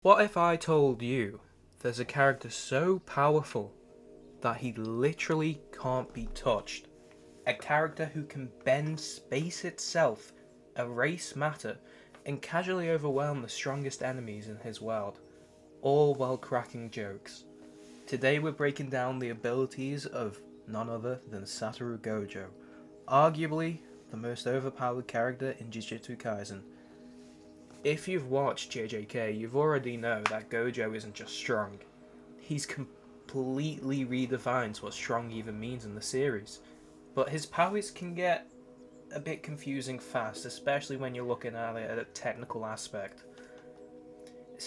What if I told you there's a character so powerful that he literally can't be touched? A character who can bend space itself, erase matter, and casually overwhelm the strongest enemies in his world, all while cracking jokes. Today we're breaking down the abilities of none other than Satoru Gojo, arguably the most overpowered character in Jujutsu Kaisen. If you've watched JJK, you've already know that Gojo isn't just strong. He's completely redefines what strong even means in the series. But his powers can get a bit confusing fast, especially when you're looking at it at a technical aspect.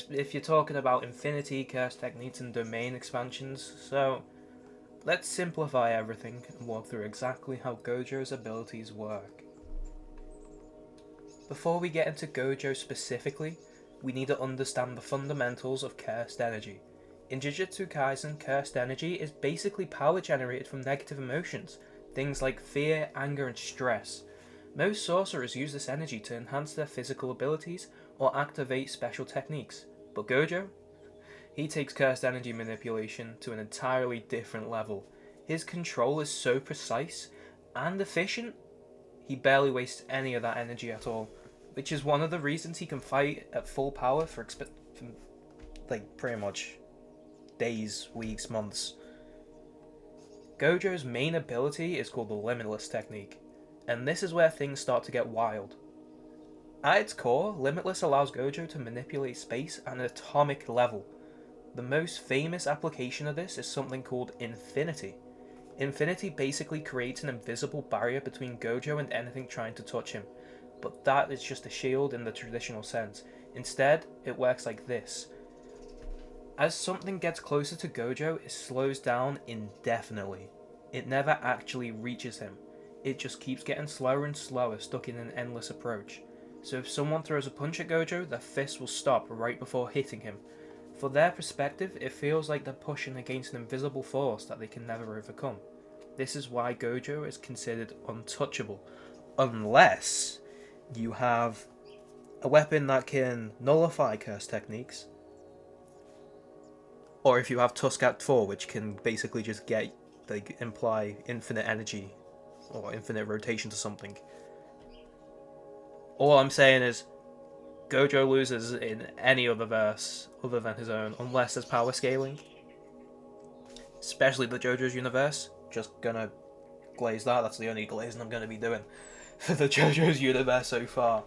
If you're talking about infinity, curse techniques, and domain expansions, so let's simplify everything and walk through exactly how Gojo's abilities work. Before we get into Gojo specifically, we need to understand the fundamentals of cursed energy. In Jujutsu Kaisen, cursed energy is basically power generated from negative emotions, things like fear, anger, and stress. Most sorcerers use this energy to enhance their physical abilities or activate special techniques, but Gojo? He takes cursed energy manipulation to an entirely different level. His control is so precise and efficient, he barely wastes any of that energy at all, which is one of the reasons he can fight at full power for like pretty much days, weeks, months. Gojo's main ability is called the Limitless technique, and this is where things start to get wild. At its core, Limitless allows Gojo to manipulate space at an atomic level. The most famous application of this is something called Infinity. Infinity basically creates an invisible barrier between Gojo and anything trying to touch him, but that is just a shield in the traditional sense. Instead, it works like this. As something gets closer to Gojo, it slows down indefinitely. It never actually reaches him. It just keeps getting slower and slower, stuck in an endless approach. So if someone throws a punch at Gojo, their fist will stop right before hitting him. For their perspective, it feels like they're pushing against an invisible force that they can never overcome. This is why Gojo is considered untouchable, unless you have a weapon that can nullify curse techniques, or if you have Tuskat 4, which can basically just imply infinite energy or infinite rotation to something. All I'm saying is Gojo loses in any other verse other than his own, unless there's power scaling. Especially the JoJo's universe. Just gonna glaze that. That's the only glazing I'm gonna be doing for the JoJo's universe so far.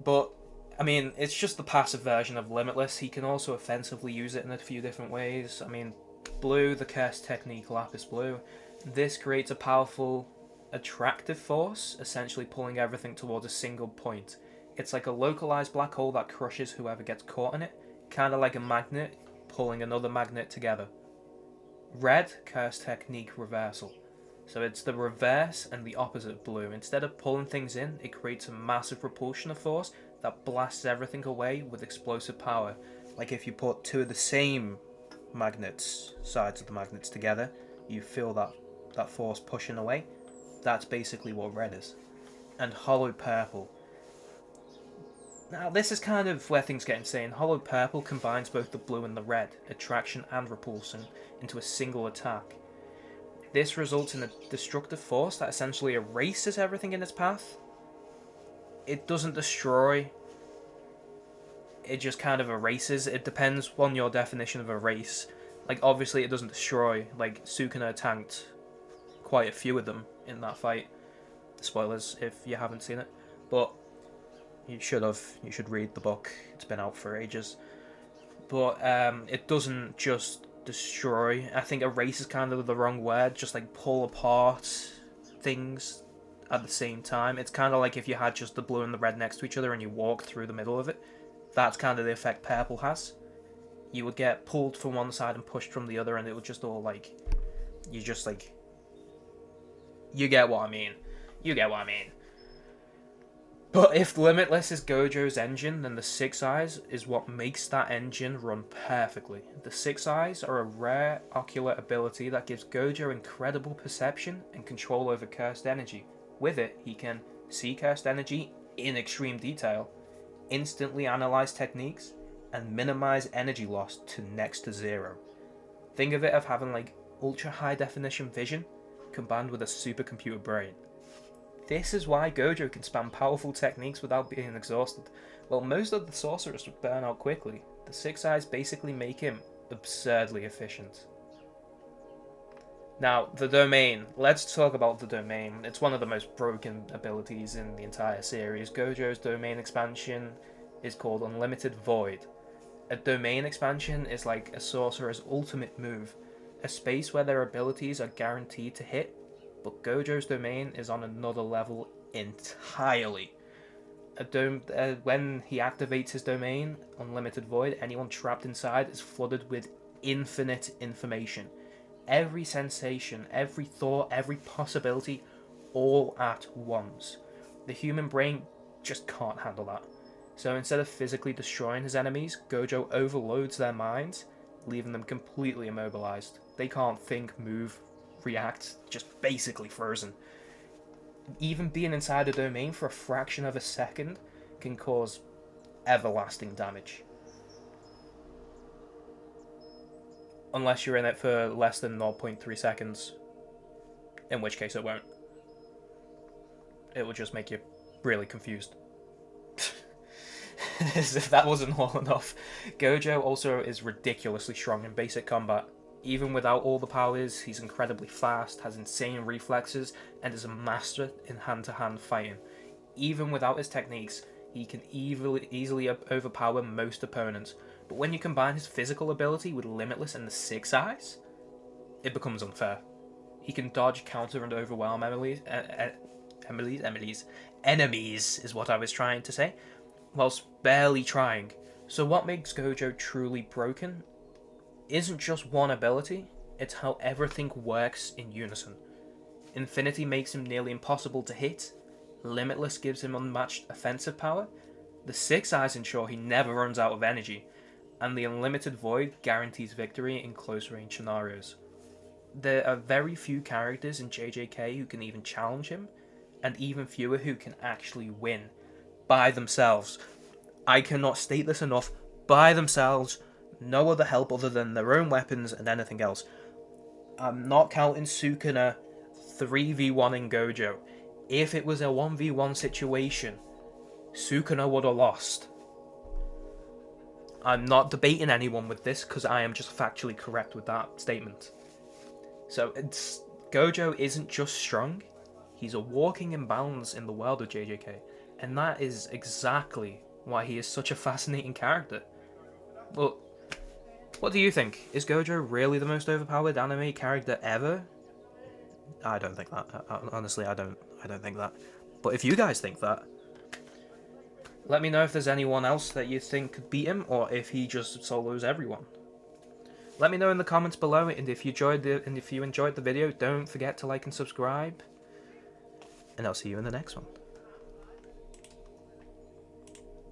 But I mean, it's just the passive version of Limitless. He can also offensively use it in a few different ways. I mean, Blue, the curse technique, Lapis Blue. This creates a powerful, attractive force, essentially pulling everything towards a single point. It's like a localized black hole that crushes whoever gets caught in it, kind of like a magnet pulling another magnet together. Red, curse technique reversal. So it's the reverse and the opposite of blue. Instead of pulling things in, it creates a massive propulsion of force that blasts everything away with explosive power. Like if you put two of the same sides of the magnets together, you feel that force pushing away. That's basically what red is. And hollow purple. Now this is kind of where things get insane. Hollow purple combines both the blue and the red, attraction and repulsion, into a single attack. This results in a destructive force that essentially erases everything in its path. It doesn't destroy, it just kind of erases. It depends on your definition of erase. Like, obviously it doesn't destroy. Like, Sukuna tanked quite a few of them in that fight. Spoilers if you haven't seen it. But you should have. You should read the book. It's been out for ages. But it doesn't just destroy. I think erase is kind of the wrong word. Just like pull apart things at the same time. It's kind of like if you had just the blue and the red next to each other and you walked through the middle of it. That's kind of the effect purple has. You would get pulled from one side and pushed from the other, and it would just all like, you just like, you get what I mean. You get what I mean. But if Limitless is Gojo's engine, then the Six Eyes is what makes that engine run perfectly. The Six Eyes are a rare ocular ability that gives Gojo incredible perception and control over cursed energy. With it, he can see cursed energy in extreme detail, instantly analyze techniques, and minimize energy loss to next to zero. Think of it of having like ultra high definition vision combined with a supercomputer brain. This is why Gojo can spam powerful techniques without being exhausted. While most of the sorcerers would burn out quickly, the Six Eyes basically make him absurdly efficient. Now, the Domain. Let's talk about the Domain. It's one of the most broken abilities in the entire series. Gojo's Domain expansion is called Unlimited Void. A Domain expansion is like a sorcerer's ultimate move, a space where their abilities are guaranteed to hit, but Gojo's Domain is on another level entirely. When he activates his Domain, Unlimited Void, anyone trapped inside is flooded with infinite information. Every sensation, every thought, every possibility, all at once. The human brain just can't handle that. So instead of physically destroying his enemies, Gojo overloads their minds, leaving them completely immobilized. They can't think, move, react, just basically frozen. Even being inside a domain for a fraction of a second can cause everlasting damage. Unless you're in it for less than 0.3 seconds, in which case it won't. It will just make you really confused. As if that wasn't all enough, Gojo also is ridiculously strong in basic combat. Even without all the powers, he's incredibly fast, has insane reflexes, and is a master in hand-to-hand fighting. Even without his techniques, he can easily overpower most opponents. But when you combine his physical ability with Limitless and the Six Eyes, it becomes unfair. He can dodge, counter, and overwhelm enemies is what I was trying to say, whilst barely trying. So what makes Gojo truly broken isn't just one ability, it's how everything works in unison. Infinity makes him nearly impossible to hit, Limitless gives him unmatched offensive power, the Six Eyes ensure he never runs out of energy, and the Unlimited Void guarantees victory in close-range scenarios. There are very few characters in JJK who can even challenge him, and even fewer who can actually win by themselves. I cannot state this enough. By themselves, no other help other than their own weapons and anything else. I'm not counting Sukuna 3v1ing Gojo. If it was a 1v1 situation, Sukuna would have lost. I'm not debating anyone with this because I am just factually correct with that statement. So Gojo isn't just strong, he's a walking imbalance in the world of JJK, and that is exactly why he is such a fascinating character. Well, what do you think? Is Gojo really the most overpowered anime character ever? I don't think that. Honestly, I don't think that. But if you guys think that, let me know if there's anyone else that you think could beat him, or if he just solos everyone. Let me know in the comments below, and if you enjoyed the video, don't forget to like and subscribe. And I'll see you in the next one.